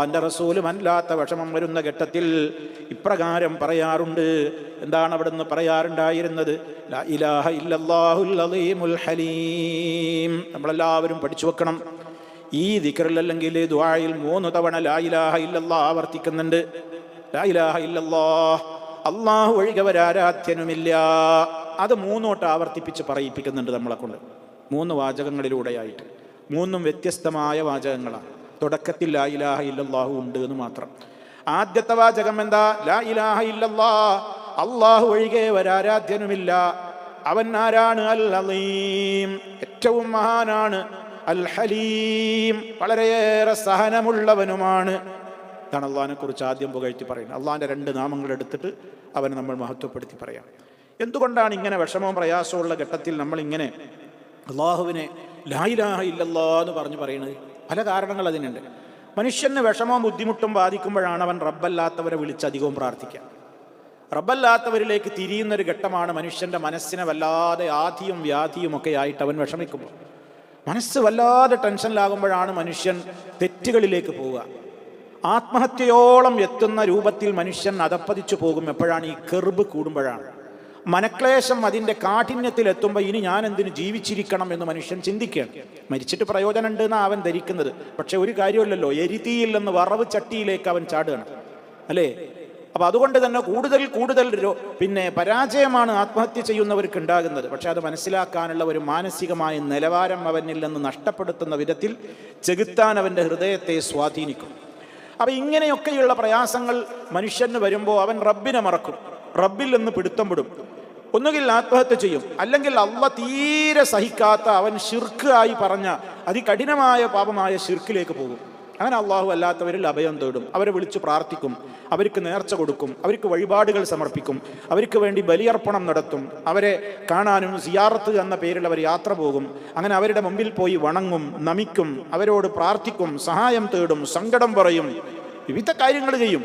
അല്ലാഹുവിന്റെ റസൂലും അല്ലാത്ത വിഷമം വരുന്ന ഘട്ടത്തിൽ ഇപ്രകാരം പറയാറുണ്ട്. എന്താണ് അവിടുന്ന് പറയാറുണ്ടായിരുന്നത്? ലാ ഇലാഹ ഇല്ലല്ലാഹുൽ അലീമുൽ ഹലീം. നമ്മളെല്ലാവരും പഠിച്ചു വെക്കണം. ഈ ദിക്റിൽ അല്ലെങ്കിൽ ദുആയിൽ 3 തവണ ലാ ഇലാഹ ഇല്ലല്ലാഹ് ആവർത്തിക്കുന്നുണ്ട്. ലാ ഇലാഹ ഇല്ലല്ലാഹ്, അല്ലാഹു ഒഴികെ ഒരാരാധ്യനുമില്ല. അത് 3 വട്ടം ആവർത്തിപ്പിച്ച് പറയിപ്പിക്കുന്നുണ്ട് നമ്മളെ കൊണ്ട്. 3 വാചകങ്ങളിലൂടെയായിട്ട്. 3 വ്യത്യസ്തമായ വാചകങ്ങളാണ്. തുടക്കത്തിൽ ലാ ഇലാഹ ഇല്ലല്ലാഹു ഉണ്ട് എന്ന് മാത്രം. ആദ്യത്തെ വാചകം എന്താ? ലാ ഇലാഹ ഇല്ലല്ലാഹ്, അല്ലാഹു ഒഴികെ ഒരാരാധ്യനുമില്ല. അവൻ ആരാണ്? അൽ അലീം, ഏറ്റവും മഹാനാണ്. അൽ ഹലീം, വളരെയേറെ സഹനമുള്ളവനുമാണ്. ഇതാണ് അള്ളാഹിനെ കുറിച്ച് ആദ്യം പുകഴ്ത്തി പറയുന്നത്. അള്ളാഹിന്റെ 2 നാമങ്ങൾ എടുത്തിട്ട് അവനെ നമ്മൾ മഹത്വപ്പെടുത്തി പറയാം. എന്തുകൊണ്ടാണ് ഇങ്ങനെ വിഷമവും പ്രയാസമുള്ള ഘട്ടത്തിൽ നമ്മൾ ഇങ്ങനെ അള്ളാഹുവിനെ ലാ ഇലാഹ ഇല്ലല്ലാഹ് എന്ന് പറയുന്നത്? പല കാരണങ്ങൾ അതിനുണ്ട്. മനുഷ്യന് വിഷമവും ബുദ്ധിമുട്ടും ബാധിക്കുമ്പോഴാണ് അവൻ റബ്ബല്ലാത്തവരെ വിളിച്ച് അധികവും പ്രാർത്ഥിക്കുക. റബ്ബല്ലാത്തവരിലേക്ക് തിരിയുന്നൊരു ഘട്ടമാണ് മനുഷ്യന്റെ മനസ്സിനെ വല്ലാതെ ആധിയും വ്യാധിയും ഒക്കെ ആയിട്ട് അവൻ വിഷമിക്കുമ്പോൾ. മനസ്സ് വല്ലാതെ ടെൻഷനിലാകുമ്പോഴാണ് മനുഷ്യൻ തെറ്റുകളിലേക്ക് പോവുക. ആത്മഹത്യയോളം എത്തുന്ന രൂപത്തിൽ മനുഷ്യൻ അധപ്പതിച്ചു പോകും. എപ്പോഴാണ്? ഈ കെർബ് കൂടുമ്പോഴാണ്. മനക്ലേശം അതിൻ്റെ കാഠിന്യത്തിൽ എത്തുമ്പോൾ ഇനി ഞാൻ എന്തിനു ജീവിച്ചിരിക്കണം എന്ന് മനുഷ്യൻ ചിന്തിക്കുകയാണ്. മരിച്ചിട്ട് പ്രയോജനമുണ്ട് എന്നാണ് അവൻ ധരിക്കുന്നത്. പക്ഷെ ഒരു കാര്യമില്ലല്ലോ, എരിതീയിൽ നിന്ന് വറവ് ചട്ടിയിലേക്ക് അവൻ ചാടുകയാണ്, അല്ലേ? അപ്പം അതുകൊണ്ട് തന്നെ കൂടുതൽ പരാജയമാണ് ആത്മഹത്യ ചെയ്യുന്നവർക്ക് ഉണ്ടാകുന്നത്. പക്ഷെ അത് മനസ്സിലാക്കാനുള്ള ഒരു മാനസികമായ നിലവാരം അവനിൽ നിന്ന് നഷ്ടപ്പെടുത്തുന്ന വിധത്തിൽ ചെകുത്താൻ അവൻ്റെ ഹൃദയത്തെ സ്വാധീനിക്കും. അപ്പം ഇങ്ങനെയൊക്കെയുള്ള പ്രയാസങ്ങൾ മനുഷ്യന് വരുമ്പോൾ അവൻ റബ്ബിനെ മറക്കും, റബ്ബിൽ നിന്ന് പിടുത്തം വിടും. ഒന്നുകിൽ ആത്മഹത്യ ചെയ്യും, അല്ലെങ്കിൽ അള്ളാഹ് തീരെ സഹിക്കാത്ത അവൻ ശിർക്ക് ആയി പറഞ്ഞ അതികഠിനമായ പാപമായ ശിർക്കിലേക്ക് പോകും. അങ്ങനെ അള്ളാഹു അല്ലാത്തവരിൽ അഭയം തേടും, അവരെ വിളിച്ച് പ്രാർത്ഥിക്കും, അവർക്ക് നേർച്ച കൊടുക്കും, അവർക്ക് വഴിപാടുകൾ സമർപ്പിക്കും, അവർക്ക് വേണ്ടി ബലിയർപ്പണം നടത്തും, അവരെ കാണാനും സിയാറത്ത് എന്ന പേരിൽ അവർ യാത്ര പോകും. അങ്ങനെ അവരുടെ മുമ്പിൽ പോയി വണങ്ങും, നമിക്കും, അവരോട് പ്രാർത്ഥിക്കും, സഹായം തേടും, സങ്കടം പറയും, വിവിധ കാര്യങ്ങൾ ചെയ്യും.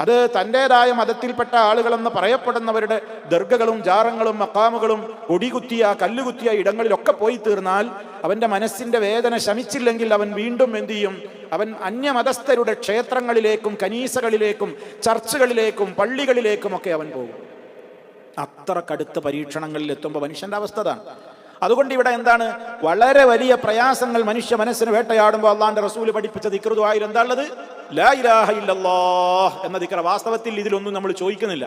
അത് തൻ്റെതായ മതത്തിൽപ്പെട്ട ആളുകളെന്ന് പറയപ്പെടുന്നവരുടെ ദർഗകളും ജാറങ്ങളും മക്കാമുകളും പൊടികുത്തിയ കല്ലുകുത്തിയ ഇടങ്ങളിലൊക്കെ പോയി തീർന്നാൽ അവൻ്റെ മനസ്സിൻ്റെ വേദന ശമിച്ചില്ലെങ്കിൽ അവൻ വീണ്ടും എന്തു ചെയ്യും? അവൻ അന്യമതസ്ഥരുടെ ക്ഷേത്രങ്ങളിലേക്കും കനീസകളിലേക്കും ചർച്ചുകളിലേക്കും പള്ളികളിലേക്കും ഒക്കെ അവൻ പോകും. അത്ര കടുത്ത പരീക്ഷണങ്ങളിൽ എത്തുമ്പോൾ മനുഷ്യൻ്റെ അവസ്ഥ അതാണ്. അതുകൊണ്ട് ഇവിടെ എന്താണ്? വളരെ വലിയ പ്രയാസങ്ങൾ മനുഷ്യ മനസ്സിന് വേട്ടയാടുമ്പോൾ അള്ളാഹിന്റെ റസൂല് പഠിപ്പിച്ച ദിക്ർ ദുആയിൽ എന്താ ഉള്ളത്? ലാ ഇലാഹ ഇല്ലല്ലാഹ് എന്ന ദിക്ർ. വാസ്തവത്തിൽ ഇതിലൊന്നും നമ്മൾ ചോദിക്കുന്നില്ല,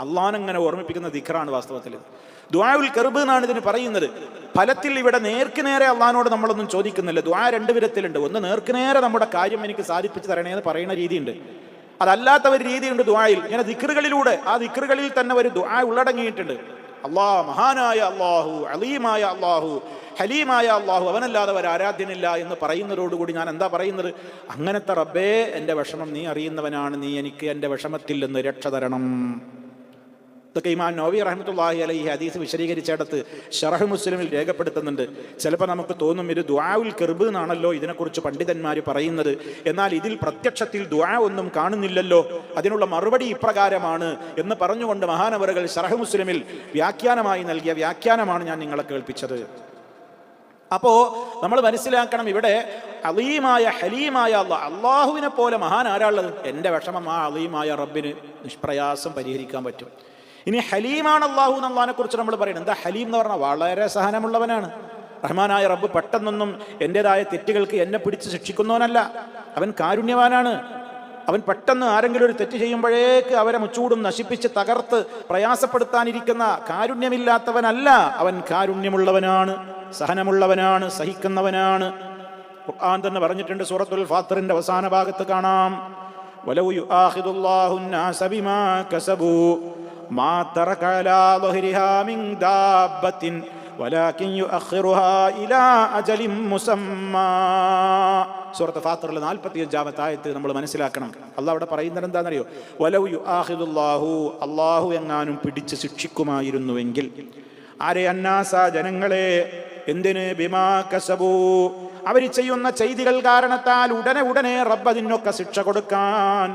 അള്ളാഹിനെ ഓർമ്മിപ്പിക്കുന്ന ദിക്റാണ് വാസ്തവത്തിൽ. ദുആഉൽ ഖർബ് എന്നാണ് ഇതിന് പറയുന്നത്. ഫലത്തിൽ ഇവിടെ നേർക്ക് നേരെ അള്ളാഹിനോട് നമ്മളൊന്നും ചോദിക്കുന്നില്ല. ദുആ 2 വിധത്തിലുണ്ട്. ഒന്ന് നേർക്ക് നേരെ നമ്മുടെ കാര്യം എനിക്ക് സാധിപ്പിച്ച് തരണേ എന്ന് പറയുന്ന രീതിയുണ്ട്. അതല്ലാത്ത ഒരു രീതിയുണ്ട് ദുആയിൽ. ഇങ്ങനെ ദിക്റുകളിലൂടെ ആ ദിക്റുകളിൽ തന്നെ ഒരു ദുആ ഉള്ളടങ്ങിയിട്ടുണ്ട്. അള്ളാഹ് മഹാനായ അള്ളാഹു, അലീമായ അള്ളാഹു, ഹലീമായ അള്ളാഹു, അവനല്ലാതെ ഒരു ആരാധ്യനില്ല എന്ന് പറയുന്നതോടുകൂടി ഞാൻ എന്താ പറയുന്നത്? അങ്ങനത്തെ റബ്ബേ, എൻ്റെ വിഷമം നീ അറിയുന്നവനാണ്, നീ എനിക്ക് എൻ്റെ വിഷമത്തിൽ നിന്ന് രക്ഷ തരണം. ഇതൊക്കെ ഇമാം നവവി റഹ്മത്തുള്ളാഹി അലൈഹി ഹദീസ് വിശദീകരിച്ചിടത്ത് ശറഹ് മുസ്ലിമിൽ രേഖപ്പെടുത്തുന്നുണ്ട്. ചിലപ്പോൾ നമുക്ക് തോന്നും ഇത് ദുആഉൽ ഖർബ് എന്നാണല്ലോ ഇതിനെക്കുറിച്ച് പണ്ഡിതന്മാർ പറയുന്നത്, എന്നാൽ ഇതിൽ പ്രത്യക്ഷത്തിൽ ദുആ ഒന്നും കാണുന്നില്ലല്ലോ, അതിനുള്ള മറുപടി ഇപ്രകാരമാണ് എന്ന് പറഞ്ഞുകൊണ്ട് മഹാനവറുകൾ ശറഹ് മുസ്ലിമിൽ വ്യാഖ്യാനമായി നൽകിയ വ്യാഖ്യാനമാണ് ഞാൻ നിങ്ങളെ കേൾപ്പിച്ചത്. അപ്പോൾ നമ്മൾ മനസ്സിലാക്കണം, ഇവിടെ അലീമായ ഹലീമായ അള്ളാഹുവിനെ പോലെ മഹാൻ ആരാളുള്ളത്? എൻ്റെ വിഷമം ആ അലീമായ റബ്ബിന് നിഷ്പ്രയാസം പരിഹരിക്കാൻ പറ്റും. ഇനി ഹലീമാണ് അള്ളാഹു എന്നതിനെ കുറിച്ച് നമ്മൾ പറയുന്നത്. എന്താ ഹലീം എന്ന് പറഞ്ഞാൽ? വളരെ സഹനമുള്ളവനാണ്. റഹ്മാനായ റബ്ബ് പെട്ടെന്നൊന്നും എൻ്റെതായ തെറ്റുകൾക്ക് എന്നെ പിടിച്ച് ശിക്ഷിക്കുന്നവനല്ല, അവൻ കാരുണ്യവാനാണ്. അവൻ പെട്ടെന്ന് ആരെങ്കിലും ഒരു തെറ്റ് ചെയ്യുമ്പോഴേക്ക് അവരെ മുച്ചൂടും നശിപ്പിച്ച് തകർത്ത് പ്രയാസപ്പെടുത്താനിരിക്കുന്ന കാരുണ്യമില്ലാത്തവനല്ല, അവൻ കാരുണ്യമുള്ളവനാണ്, സഹനമുള്ളവനാണ്, സഹിക്കുന്നവനാണ്. ഖുർആൻ തന്നെ പറഞ്ഞിട്ടുണ്ട്. സൂറത്തുൽ ഫാത്തിറിന്റെ അവസാന ഭാഗത്ത് കാണാം, വലൗ യുആഖിദുല്ലാഹു الناس ബിമാ കസബൂ മാ തറക അലാ ളഹ്രിഹാ മിൻ ദാബത്തിൻ വലാകിൻ യുഅഖിറുഹാ ഇലാ അജലിൻ മുസമ്മാ. സൂറത്ത് ഫാത്തിറിലെ 45-ാമത്തെ ആയത്ത് നമ്മൾ മനസ്സിലാക്കണം. അള്ളാഹ് അവിടെ പറയുന്നത് എന്താണെന്നറിയോ? വലൗ യുആഖിദുല്ലാഹു, അള്ളാഹു എങ്ങാനും പിടിച്ച് ശിക്ഷിക്കുമായിരുന്നുവെങ്കിൽ ആരെ? അന്നാസ, ജനങ്ങളെ. എന്തിന്? ബിമാ കസബൂ, അവർ ചെയ്യുന്ന ചെയ്തികൾ കാരണത്താൽ ഉടനെ റബ്ബ് അതിനൊക്കെ ശിക്ഷ കൊടുക്കാൻ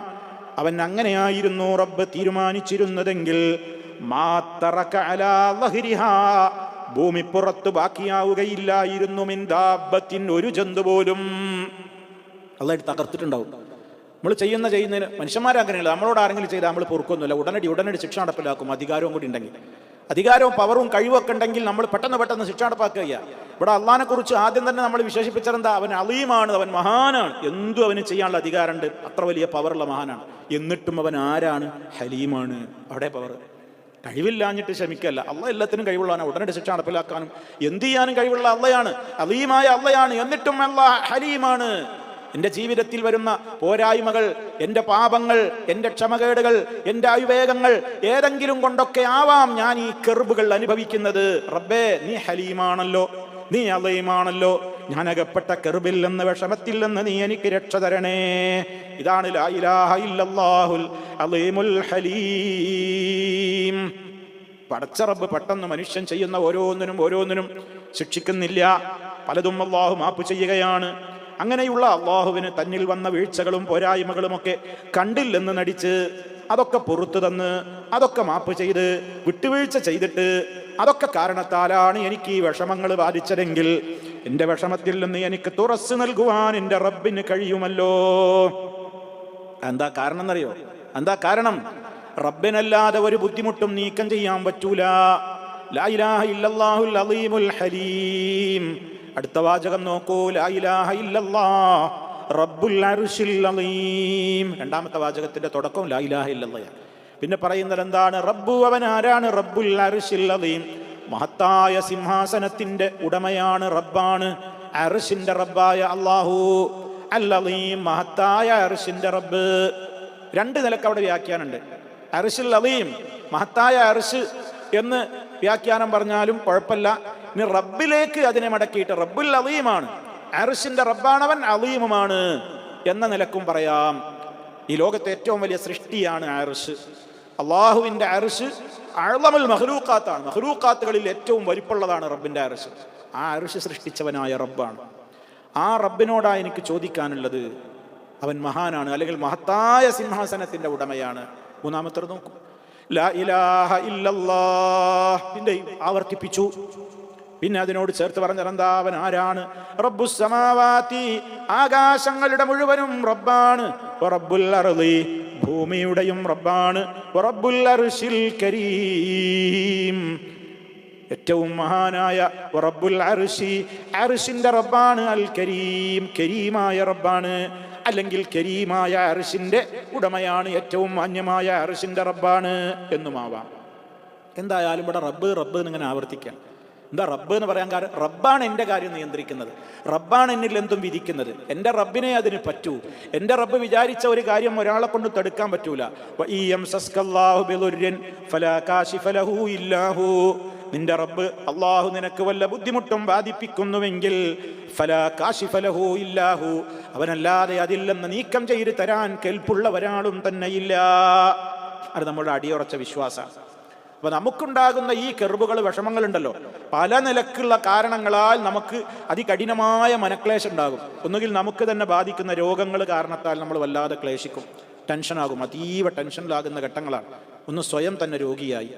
അവൻ അങ്ങനെയായിരുന്നു റബ്ബ് തീരുമാനിച്ചിരുന്നതെങ്കിൽ മാ തറക അലാ ളഹ്രിഹാ, ഭൂമി പുറത്ത് ബാക്കിയാവുകയില്ലായിരുന്നു മിൻ ദാബത്തിൻ, ഒരു ജന്തു പോലും. അള്ളാഹ് തകർത്തിട്ടുണ്ടാവും. നമ്മൾ ചെയ്യുന്നതിന് മനുഷ്യന്മാരങ്ങനെയല്ല. നമ്മളോട് ആരെങ്കിലും ചെയ്താൽ നമ്മൾ പൊറുക്കൊന്നുമില്ല, ഉടനടി ശിക്ഷ നടപ്പിലാക്കും. അധികാരവും കൂടി ഉണ്ടെങ്കിൽ, അധികാരവും പവറും കഴിവൊക്കെ ഉണ്ടെങ്കിൽ നമ്മൾ പെട്ടെന്ന് ശിക്ഷ നടപ്പാക്കുക. ഇവിടെ അള്ളാഹിനെ കുറിച്ച് ആദ്യം തന്നെ നമ്മൾ വിശേഷിപ്പിച്ചതെന്താ? അവൻ അലീമാണ്, അവൻ മഹാനാണ്, എന്തും അവന് ചെയ്യാനുള്ള അധികാരമുണ്ട്, അത്ര വലിയ പവറുള്ള മഹാനാണ്. എന്നിട്ടും അവൻ ആരാണ്? ഹലീമാണ്. അവിടെ പവർ. കഴിവില്ലാഞ്ഞിട്ട് ക്ഷമിക്കല്ല. അള്ളാഹ് എല്ലാത്തിനും കഴിവുള്ളതാണ്. ഉടനടി ശിക്ഷ നടപ്പിലാക്കാനും എന്ത് ചെയ്യാനും കഴിവുള്ള അള്ളയാണ്, അലീമായ അള്ളയാണ്. എന്നിട്ടും അള്ളാഹ് ഹലീമാണ്. എൻ്റെ ജീവിതത്തിൽ വരുന്ന പോരായ്മകൾ, എൻ്റെ പാപങ്ങൾ, എൻ്റെ ക്ഷമകേടുകൾ, എൻ്റെ അവിവേകങ്ങൾ ഏതെങ്കിലും കൊണ്ടൊക്കെ ആവാം ഞാൻ ഈ കെർബുകൾ അനുഭവിക്കുന്നത്. റബ്ബേ, നീ ഹലീമാണല്ലോ, നീ അലീമാണല്ലോ. ഞാൻ അകപ്പെട്ട കെർബിൽ നിന്ന്, വിഷമത്തിൽ നിന്ന് നീ എനിക്ക് രക്ഷ തരണേ. ഇതാണ് ലാ ഇലാഹ ഇല്ലല്ലാഹുൽ അലീമുൽ ഹലീം. പടച്ച റബ്ബ് പെട്ടെന്ന് മനുഷ്യൻ ചെയ്യുന്ന ഓരോന്നിനും ശിക്ഷിക്കുന്നില്ല. പലതും അല്ലാഹു മാപ്പ് ചെയ്യുകയാണ്. അങ്ങനെയുള്ള അള്ളാഹുവിന് തന്നിൽ വന്ന വീഴ്ചകളും പോരായ്മകളുമൊക്കെ കണ്ടില്ലെന്ന് നടിച്ച് അതൊക്കെ പുറത്തു തന്ന് അതൊക്കെ മാപ്പ് ചെയ്ത് വിട്ടുവീഴ്ച ചെയ്തിട്ട് അതൊക്കെ കാരണത്താലാണ് എനിക്ക് ഈ വിഷമങ്ങൾ ബാധിച്ചതെങ്കിൽ എൻ്റെ വിഷമത്തിൽ നിന്ന് എനിക്ക് തുറസ് നൽകുവാൻ എൻ്റെ റബ്ബിന് കഴിയുമല്ലോ. എന്താ കാരണം എന്നറിയോ? എന്താ കാരണം? റബ്ബിനല്ലാതെ ഒരു ബുദ്ധിമുട്ടും നീക്കം ചെയ്യാൻ പറ്റൂല. ലാ ഇലാഹ ഇല്ലല്ലാഹുൽ അലീമുൽ ഹലീം. അടുത്ത വാചകം നോക്കൂ, ലാ ഇലാഹ ഇല്ലല്ലാഹ് റബ്ബുൽ അർശിൽ അലീം. രണ്ടാമത്തെ വാചകത്തിന്റെ തുടക്കം ലാ ഇലാഹ ഇല്ലല്ലാഹ്. പിന്നെ പറയുന്നത് എന്താണ്? റബ്ബു, അവൻ ആരാണ്? റബ്ബുൽ അർശിൽ അലീം, മഹത്തായ സിംഹാസനത്തിന്റെ ഉടമയാണ്, റബ്ബാണ്. അർശിന്റെ റബ്ബായ അല്ലാഹു, അൽ അലീം, മഹത്തായ അർശിന്റെ റബ്ബ്. രണ്ട് നിലക്ക് അവിടെ വ്യാഖ്യാനമുണ്ട്. അർശിൽ അലീം, മഹത്തായ അർശ് എന്ന് വ്യാഖ്യാനം പറഞ്ഞാലും കുഴപ്പമില്ല. ഇനി റബ്ബിലേക്ക് അതിനെ മടക്കിയിട്ട് റബ്ബുൽ അലീമാണ്, അർശിന്റെ റബ്ബാണവൻ, അലീമുമാണ് എന്ന നിലക്കും പറയാം. ഈ ലോകത്തെ ഏറ്റവും വലിയ സൃഷ്ടിയാണ് അർശ്. അള്ളാഹുവിന്റെ അർശ് അഅ്ളമുൽ മഖ്ലൂഖാത്താണ്. മഖ്ലൂഖാത്തുകളിൽ ഏറ്റവും വലിപ്പമുള്ളതാണ് റബ്ബിന്റെ അർശ്. ആ അർശ് സൃഷ്ടിച്ചവനായ റബ്ബാണ്. ആ റബ്ബിനോടാണ് എനിക്ക് ചോദിക്കാനുള്ളത്. അവൻ മഹാനാണ്, അല്ലെങ്കിൽ മഹത്തായ സിംഹാസനത്തിന്റെ ഉടമയാണ്. മൂന്നാമത്തെ നോക്കൂ, ലാ ഇലാഹ ഇല്ലല്ലാഹ്. പിന്നെ ആവർത്തിപ്പിച്ചു. പിന്നെ അതിനോട് ചേർത്ത് പറഞ്ഞതെന്താ? അവൻ ആരാണ്? റബ്ബുസ് സമാവാതി, ആകാശങ്ങളുടെ മുഴുവനും റബ്ബാണ്. റബ്ബുൽ അർളി, ഭൂമിയുടെയും റബ്ബാണ്. റബ്ബുൽ അർശിൽ കരീം, ഏറ്റവും മഹാനായ റബ്ബുൽ അർശി, അർശിന്റെ റബ്ബാണ്. അൽ കരീം, കരീമായ റബ്ബാണ്, അല്ലെങ്കിൽ കരീമായ അർശിന്റെ ഉടമയാണ്, ഏറ്റവും മാന്യമായ അർശിന്റെ റബ്ബാണ് എന്നുമാവാം. എന്തായാലും ഇവിടെ റബ്ബ് എന്നിങ്ങനെ ആവർത്തിക്കാം. എന്താ റബ്ബ് എന്ന് പറയാൻ കാരണം? റബ്ബാണ് എൻ്റെ കാര്യം നിയന്ത്രിക്കുന്നത്, റബ്ബാണ് എന്നിൽ എന്തും വിധിക്കുന്നത്. എൻ്റെ റബ്ബിനെ അതിന് പറ്റൂ. എൻ്റെ റബ്ബ് വിചാരിച്ച ഒരു കാര്യം ഒരാളെ കൊണ്ട് തടുക്കാൻ പറ്റൂല. നിന്റെ റബ്ബ് അള്ളാഹു നിനക്ക് വല്ല ബുദ്ധിമുട്ടും ബാധിപ്പിക്കുന്നുവെങ്കിൽ ഫലാ കാശിഫ ലഹു ഇല്ലാഹു, അവനല്ലാതെ അതിൽ നിന്ന് നീക്കം ചെയ്ത് തരാൻ കെൽപ്പുള്ള ഒരാളും തന്നെയില്ല. അത് നമ്മുടെ അടിയുറച്ച വിശ്വാസമാണ്. അപ്പൊ നമുക്കുണ്ടാകുന്ന ഈ കെർബുകൾ, വിഷമങ്ങളുണ്ടല്ലോ, പല നിലക്കുള്ള കാരണങ്ങളാൽ നമുക്ക് അതികഠിനമായ മനക്ലേശം ഉണ്ടാകും. ഒന്നുകിൽ നമുക്ക് തന്നെ ബാധിക്കുന്ന രോഗങ്ങൾ കാരണത്താൽ നമ്മൾ വല്ലാതെ ക്ലേശിക്കും, ടെൻഷനാകും, അതീവ ടെൻഷനിലാകുന്ന ഘട്ടങ്ങളാണ്. ഒന്ന് സ്വയം തന്നെ രോഗിയായി.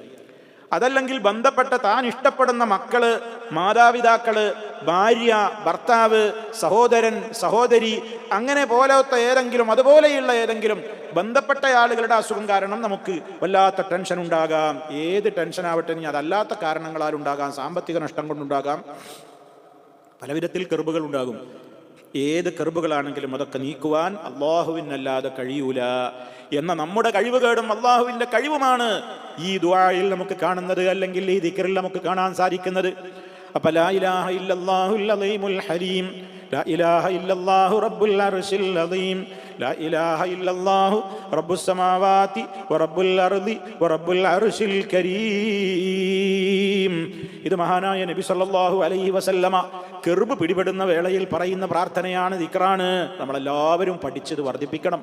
അതല്ലെങ്കിൽ ബന്ധപ്പെട്ട താൻ ഇഷ്ടപ്പെടുന്ന മക്കള്, മാതാപിതാക്കള്, ഭാര്യ, ഭർത്താവ്, സഹോദരൻ, സഹോദരി, അങ്ങനെ പോലത്തെ ഏതെങ്കിലും, അതുപോലെയുള്ള ഏതെങ്കിലും ബന്ധപ്പെട്ട ആളുകളുടെ അസുഖം കാരണം നമുക്ക് വല്ലാത്ത ടെൻഷൻ ഉണ്ടാകാം. ഏത് ടെൻഷനാവട്ടെ, ഇനി അതല്ലാത്ത കാരണങ്ങളാൽ ഉണ്ടാകാം, സാമ്പത്തിക നഷ്ടം കൊണ്ടുണ്ടാകാം, പലവിധത്തിൽ കെർബുകൾ ഉണ്ടാകും. ഏത് കെർബുകളാണെങ്കിലും അതൊക്കെ നീക്കുവാൻ അള്ളാഹുവിനല്ലാതെ കഴിയൂല എന്ന നമ്മുടെ കഴിവുകേടും അള്ളാഹുവിൻ്റെ കഴിവുമാണ് ഈ ദുആയിൽ നമുക്ക് കാണുന്നത്, അല്ലെങ്കിൽ ഈ ദിക്റിൽ നമുക്ക് കാണാൻ സാധിക്കുന്നത്. അപ്പോൾ ലാ ഇലാഹ ഇല്ലല്ലാഹുൽ അലീമുൽ ഹലീം, ലാ ഇലാഹ ഇല്ലല്ലാഹു റബ്ബുൽ അർശിൽ അലീം, ലാ ഇലാഹ ഇല്ലല്ലാഹു റബ്ബുസ് സമാവാതി വറബ്ബുൽ അർളി വറബ്ബുൽ അർശിൽ കരീം. ഇത് മഹാനായ നബി സല്ലല്ലാഹു അലൈഹി വസല്ലമ കെർബ് പിടിപെടുന്ന വേളയിൽ പറയുന്ന പ്രാർത്ഥനയാണ്, ദിക്റാണ്. നമ്മളെല്ലാവരും പഠിച്ചത് വർദ്ധിപ്പിക്കണം.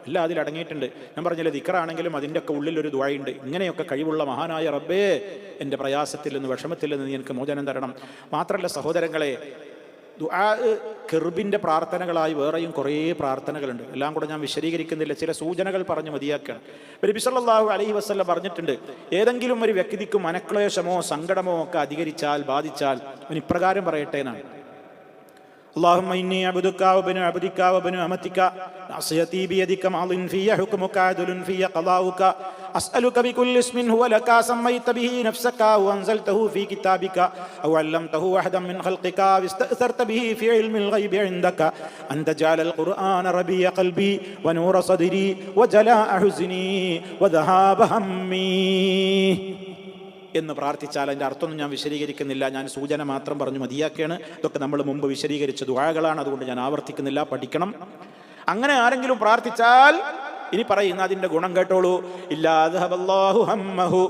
എല്ലാം അതിലടങ്ങിയിട്ടുണ്ട്. ഞാൻ പറഞ്ഞില്ലേ, ദിക്റാണെങ്കിലും അതിൻ്റെ ഒക്കെ ഉള്ളിലൊരു ദുആയുണ്ട്. ഇങ്ങനെയൊക്കെ കഴിവുള്ള മഹാനായ റബ്ബേ, എൻ്റെ പ്രയാസത്തിൽ നിന്ന്, വിഷമത്തിൽ നിന്ന് നീ എനിക്ക് മോചനം തരണം. മാത്രമല്ല സഹോദരങ്ങളെ, ദുആ കെർബിൻ്റെ പ്രാർത്ഥനകളായി വേറെയും കുറേ പ്രാർത്ഥനകളുണ്ട്. എല്ലാം കൂടെ ഞാൻ വിശദീകരിക്കുന്നില്ല, ചില സൂചനകൾ പറഞ്ഞ് മതിയാക്കണം. നബി സല്ലല്ലാഹു അലൈഹി വസല്ലം പറഞ്ഞിട്ടുണ്ട്, ഏതെങ്കിലും ഒരു വ്യക്തിക്ക് മനക്ലേശമോ സങ്കടമോ ഒക്കെ അധികരിച്ചാൽ, ബാധിച്ചാൽ അവൻ ഇപ്രകാരം പറയട്ടെ എന്നാണ്. اللهم إني عبدك وابن عبدك وابن أمتك ناصيتي بيدك ماض في حكمك عدل في قضاؤك أسألك بكل اسم هو لك سميت به نفسك أو أنزلته في كتابك أو علمته أحدا من خلقك أو استأثرت به في علم الغيب عندك أن تجعل القرآن ربيع قلبي ونور صدري وجلاء حزني وذهاب همي എന്ന് പ്രാർത്ഥിച്ചാൽ അതിൻ്റെ അർത്ഥമൊന്നും ഞാൻ വിശദീകരിക്കുന്നില്ല. ഞാൻ സൂചന മാത്രം പറഞ്ഞു മതിയാക്കുകയാണ്. ഇതൊക്കെ നമ്മൾ മുമ്പ് വിശദീകരിച്ച ദുആകളാണ്, അതുകൊണ്ട് ഞാൻ ആവർത്തിക്കുന്നില്ല. പഠിക്കണം. അങ്ങനെ ആരെങ്കിലും പ്രാർത്ഥിച്ചാൽ ഇനി പറയുന്ന അതിൻ്റെ ഗുണം കേട്ടോളൂ. ഇല്ലാഹു ഹമ്മഹു,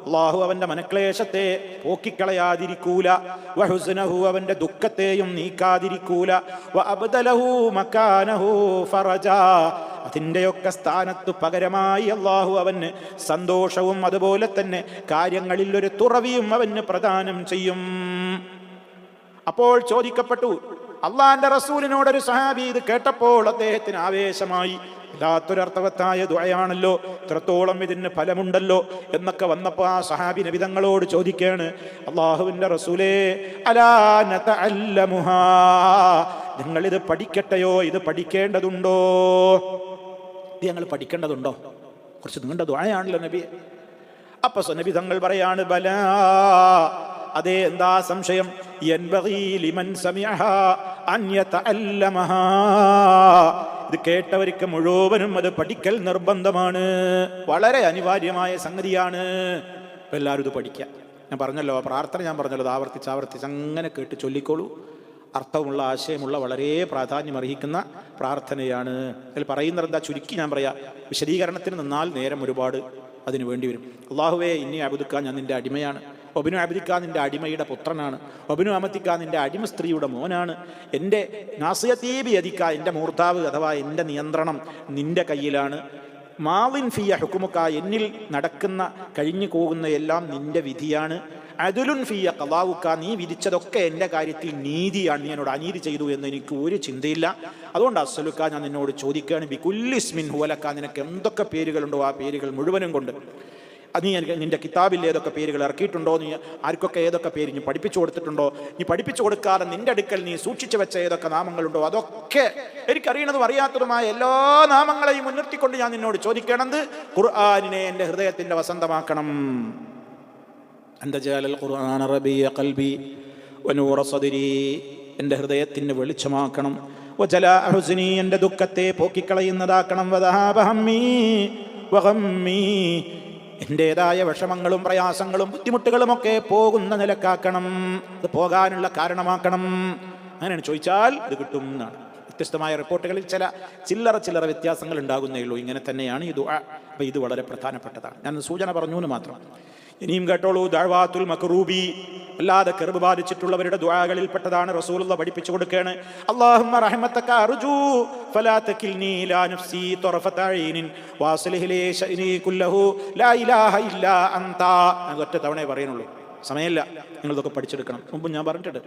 അള്ളാഹു അവൻ്റെ മനക്ലേശത്തെ പോക്കിക്കളയാതിരിക്കൂല. വഹുസ്നഹു, അവൻ്റെ ദുഃഖത്തെയും നീക്കാതിരിക്കൂല. വഅബ്ദലഹു മകാനഹു ഫറജാ, അതിൻ്റെയൊക്കെ സ്ഥാനത്ത് പകരമായി അള്ളാഹു അവന് സന്തോഷവും അതുപോലെ തന്നെ കാര്യങ്ങളിൽ ഒരു തുറവിയും അവന് പ്രദാനം ചെയ്യും. അപ്പോൾ ചോദിക്കപ്പെട്ടു, അള്ളാന്റെ റസൂലിനോടൊരു സഹാബി ഇത് കേട്ടപ്പോൾ അദ്ദേഹത്തിന് ആവേശമായി. ഇല്ലാത്തൊരർത്ഥവത്തായ ദുആയാണല്ലോ, ഇത്രത്തോളം ഇതിന് ഫലമുണ്ടല്ലോ എന്നൊക്കെ വന്നപ്പോൾ ആ സഹാബി നബി തങ്ങളോട് ചോദിക്കുകയാണ്, അള്ളാഹുവിൻ്റെ റസൂലേ അലാ നതഅല്ലമുഹാ, നിങ്ങളിത് പഠിക്കട്ടെയോ, ഇത് പഠിക്കേണ്ടതുണ്ടോ, ഇത് ഞങ്ങൾ പഠിക്കേണ്ടതുണ്ടോ? കുറച്ച് നീണ്ട ദുആയാണല്ലോ നബി. അപ്പൊ നബി തങ്ങൾ പറയാണ്, ബലാ, അതെ, എന്താ സംശയം, യൻബഗീ ലിമൻ സമിഅഹാ അൻ യതഅല്ലമഹാ, ഇത് കേട്ടവർക്ക് മുഴുവനും അത് പഠിക്കൽ നിർബന്ധമാണ്, വളരെ അനിവാര്യമായ സംഗതിയാണ്. ഇപ്പം എല്ലാവരും ഇത് പഠിക്കുക. ഞാൻ പറഞ്ഞല്ലോ, പ്രാർത്ഥന ഞാൻ പറഞ്ഞല്ലോ, അത് ആവർത്തിച്ച് അങ്ങനെ കേട്ട് ചൊല്ലിക്കോളൂ. അർത്ഥമുള്ള ആശയമുള്ള വളരെ പ്രാധാന്യം അർഹിക്കുന്ന പ്രാർത്ഥനയാണ്. അതിൽ പറയുന്നത് എന്താ, ചുരുക്കി ഞാൻ പറയാം, വിശദീകരണത്തിന് നിന്നാൽ നേരം ഒരുപാട് അതിന് വേണ്ടി വരും. അള്ളാഹുവേ ഇന്നി അബ്ദുക, ഞാൻ നിൻ്റെ അടിമയാണ്. ഒബിനു അബ്ദിക, നിൻ്റെ അടിമയുടെ പുത്രനാണ്. ഒബിനു അമത്തിക, നിൻ്റെ അടിമ സ്ത്രീയുടെ മോനാണ്. എൻ്റെ നാസിയതീ ബിയദിക, എൻ്റെ മൂർധാവ് അഥവാ എൻ്റെ നിയന്ത്രണം നിൻ്റെ കയ്യിലാണ്. മാളിൻ ഫിയ ഹുക്കുമുക, എന്നിൽ നടക്കുന്ന കഴിഞ്ഞു പോകുന്ന എല്ലാം നിൻ്റെ വിധിയാണ്. അദുലുൻ ഫിയ ഖളാഉക, നീ വിധിച്ചതൊക്കെ എൻ്റെ കാര്യത്തിൽ നീതിയാണ്, നീ എന്നോട് അനീതി ചെയ്തു എന്ന് എനിക്ക് ഒരു ചിന്തയില്ല. അതുകൊണ്ട് അസ്അലുക, ഞാൻ നിന്നോട് ചോദിക്കുകയാണ്, ബികുല്ലി ഇസ്മിൻ ഹുവ ലക, നിനക്ക് എന്തൊക്കെ പേരുകളുണ്ടോ ആ പേരുകൾ മുഴുവനും കൊണ്ട്, നീ നിൻ്റെ കിതാബിൽ ഏതൊക്കെ പേരുകൾ ഇറക്കിയിട്ടുണ്ടോ, നീ ആർക്കൊക്കെ ഏതൊക്കെ പേര് നീ പഠിപ്പിച്ചു കൊടുത്തിട്ടുണ്ടോ, നീ പഠിപ്പിച്ചു കൊടുക്കാതെ നിൻ്റെ അടുക്കൽ നീ സൂക്ഷിച്ചു വെച്ച ഏതൊക്കെ നാമങ്ങളുണ്ടോ, അതൊക്കെ എനിക്കറിയണതും അറിയാത്തതുമായ എല്ലാ നാമങ്ങളെയും മുൻനിർത്തിക്കൊണ്ട് ഞാൻ നിന്നോട് ചോദിക്കണത്, ഖുർആനിനെ എൻ്റെ ഹൃദയത്തിൻ്റെ വസന്തമാക്കണം. അൻത ജഅലൽ ഖുർആന റബീഅ ഖൽബി വനൂറ സദ്രി, എൻ്റെ ഹൃദയത്തിന് വെളിച്ചമാക്കണം. വജലാഅ ഹുസ്നി, എൻ്റെ ദുഃഖത്തെ പോക്കിക്കളയുന്നതാക്കണം. വദഹാബ ഹമ്മി വഗമ്മി, എൻ്റേതായ വിഷമങ്ങളും പ്രയാസങ്ങളും ബുദ്ധിമുട്ടുകളുമൊക്കെ പോകുന്ന നിലക്കാക്കണം, അത് പോകാനുള്ള കാരണമാക്കണം. അങ്ങനെയാണ് ചോദിച്ചാൽ ഇത് കിട്ടും എന്നാണ്. വ്യത്യസ്തമായ റിപ്പോർട്ടുകളിൽ ചില്ലറ വ്യത്യാസങ്ങൾ ഉണ്ടാകുന്നേ ഉള്ളൂ. ഇങ്ങനെ തന്നെയാണ് ഈ ദുആ. അപ്പോൾ ഇത് വളരെ പ്രധാനപ്പെട്ടതാണ്. ഞാൻ സൂചന പറഞ്ഞു എന്ന് മാത്രം. ഇനിയും കേട്ടോളൂ, ദഅവാത്തുൽ മക്റൂബി, അല്ലാതെ കർബ് ബാധിച്ചിട്ടുള്ളവരുടെ ദുആകളിൽപ്പെട്ടതാണ്. റസൂലുള്ളാഹി പഠിപ്പിച്ചു കൊടുക്കുകയാണ്, അല്ലാഹുമ്മ റഹ്മതക അർജു ഫലാ തകിൽനി ഇലാ നഫ്സി തറഫത ഐനിൻ വാസിലിഹി ലി ശഅനി കുല്ലഹു ലാ ഇലാഹ ഇല്ലാ അൻത. ഒറ്റ തവണയേ പറയുന്നുള്ളൂ, സമയമില്ല, നിങ്ങളിതൊക്കെ പഠിച്ചെടുക്കണം. മുമ്പ് ഞാൻ പറഞ്ഞിട്ടുണ്ട്,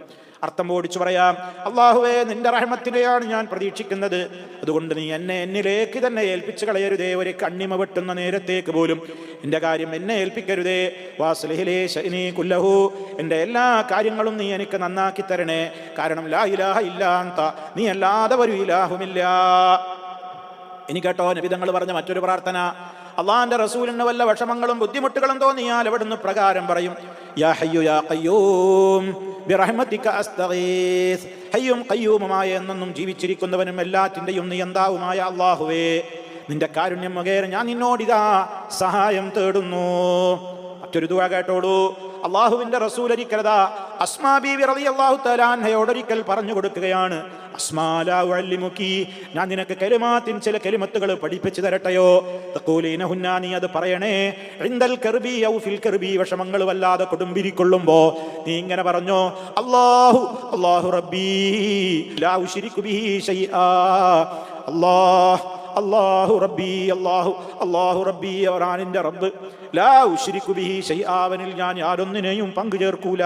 അർത്ഥം ഓടിച്ചു പറയാം. അള്ളാഹുവേ, നിന്റെ റഹ്മത്തിനെയാണ് ഞാൻ പ്രതീക്ഷിക്കുന്നത്, അതുകൊണ്ട് നീ എന്നെ എന്നിലേക്ക് തന്നെ ഏൽപ്പിച്ചു കളയരുതേ. ഒരു കണ്ണിമ വെട്ടുന്ന നേരത്തേക്ക് പോലും എൻ്റെ കാര്യം എന്നെ ഏൽപ്പിക്കരുതേ. വാസ്ലിഹിലേ ശഅനി കുല്ലഹു, എൻ്റെ എല്ലാ കാര്യങ്ങളും നീ എനിക്ക് നന്നാക്കി തരണേ. കാരണം ലാ ഇലാഹ ഇല്ലാ അൻത, നീ അല്ലാതെ ഒരു ഇലാഹുമില്ല. ഇനി കേട്ടോ നബി തങ്ങൾ പറഞ്ഞ മറ്റൊരു പ്രാർത്ഥന. അള്ളാന്റെ റസൂലിന് വല്ല വിഷമങ്ങളും ബുദ്ധിമുട്ടുകളും തോന്നിയാൽ അവിടുന്ന് പ്രകാരം പറയും, യാ ഹയ്യു യാ ഖയ്യൂം ബിറഹ്മതിക അസ്തഗീസ്. ഹയ്യും ഖയ്യൂമുമായ എന്നും ജീവിച്ചിരിക്കുന്നവനും എല്ലാറ്റിൻ്റെയും നിയന്താവുമായ അള്ളാഹുവേ, നിന്റെ കാരുണ്യം മുഖേന ഞാൻ നിന്നോടിതാ സഹായം തേടുന്നു. മറ്റൊരു ദുആ കേട്ടോളൂ. അള്ളാഹുവിന്റെ റസൂൽ ഒരിക്കലതാ അസ്മാ ബീവി റളിയല്ലാഹു തആല അൻഹയോടൊരിക്കൽ പറഞ്ഞു കൊടുക്കുകയാണ്, അസ്മാ ലാ ഉഅല്ലിമുകി, ഞാൻ നിനക്ക് കലിമാത്തിൻ ചില കലിമത്തുകൾ പഠിപ്പിച്ചു തരട്ടെയോ? തഖൂലീനഹുന്ന, നീ അത് പറയണേ. ഇൻദൽ കർബി ഔ ഫിൽ കർബി, വിഷമങ്ങൾ വല്ലാതെ കൊടുമ്പിരിക്കൊള്ളുമ്പോ നീ ഇങ്ങനെ പറഞ്ഞോ, അല്ലാഹു അല്ലാഹു റബ്ബി ലാ ഉശ്രികു ബിഹി ശൈആ. അല്ലാഹു റബ്ബി, അല്ലാഹു റബ്ബി, അവരാണെൻ്റെ റബ്ബ്. ലാ ഉശ്രികു ബിഹി ശൈആ, അവനിൽ ഞാൻ യാതൊന്നിനെയും പങ്കു ചേർക്കൂല.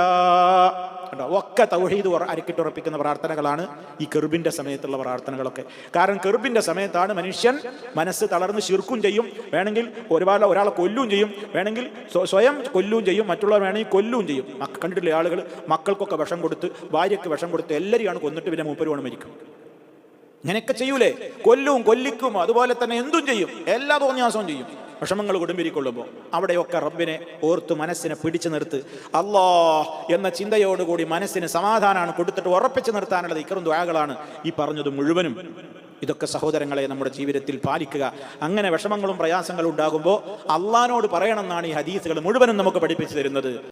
കേട്ടോ, ഒക്കെ തൗഹീദ് അരക്കിട്ടുറപ്പിക്കുന്ന പ്രാർത്ഥനകളാണ് ഈ കെർബിന്റെ സമയത്തുള്ള പ്രാർത്ഥനകളൊക്കെ. കാരണം കെർബിന്റെ സമയത്താണ് മനുഷ്യൻ മനസ്സ് തളർന്ന് ശിർക്കും ചെയ്യും, വേണമെങ്കിൽ ഒരാളെ കൊല്ലും ചെയ്യും, വേണമെങ്കിൽ സ്വയം കൊല്ലും ചെയ്യും, മറ്റുള്ളവർ വേണമെങ്കിൽ കൊല്ലും ചെയ്യും. കണ്ടിട്ടില്ലേ ആളുകൾ മക്കൾക്കൊക്കെ വിഷം കൊടുത്ത്, ഭാര്യയ്ക്ക് വിഷം കൊടുത്ത്, എല്ലാവരെയാണ് കൊന്നിട്ട് പിന്നെ മൂപ്പരുമാണ് മരിക്കും. ഇങ്ങനെയൊക്കെ ചെയ്യൂലേ? കൊല്ലിക്കും, അതുപോലെ തന്നെ എന്തും ചെയ്യും, എല്ലാ തോന്നിയാസവും ചെയ്യും. വിഷമങ്ങൾ കൊടുമ്പിരിക്കൊള്ളുമ്പോൾ അവിടെയൊക്കെ റബ്ബിനെ ഓർത്ത് മനസ്സിനെ പിടിച്ചു നിർത്ത്. അല്ലാഹ് എന്ന ചിന്തയോടുകൂടി മനസ്സിന് സമാധാനമാണ് കൊടുത്തിട്ട് ഉറപ്പിച്ചു നിർത്താനുള്ള ദിക്റും ദുആകളാണ് ഈ പറഞ്ഞത് മുഴുവനും. ഇതൊക്കെ സഹോദരങ്ങളെ നമ്മുടെ ജീവിതത്തിൽ പാലിക്കുക. അങ്ങനെ വിഷമങ്ങളും പ്രയാസങ്ങളും ഉണ്ടാകുമ്പോൾ അള്ളാഹിനോട് പറയണമെന്നാണ് ഈ ഹദീസുകൾ മുഴുവനും നമുക്ക് പഠിപ്പിച്ചു തരുന്നത്.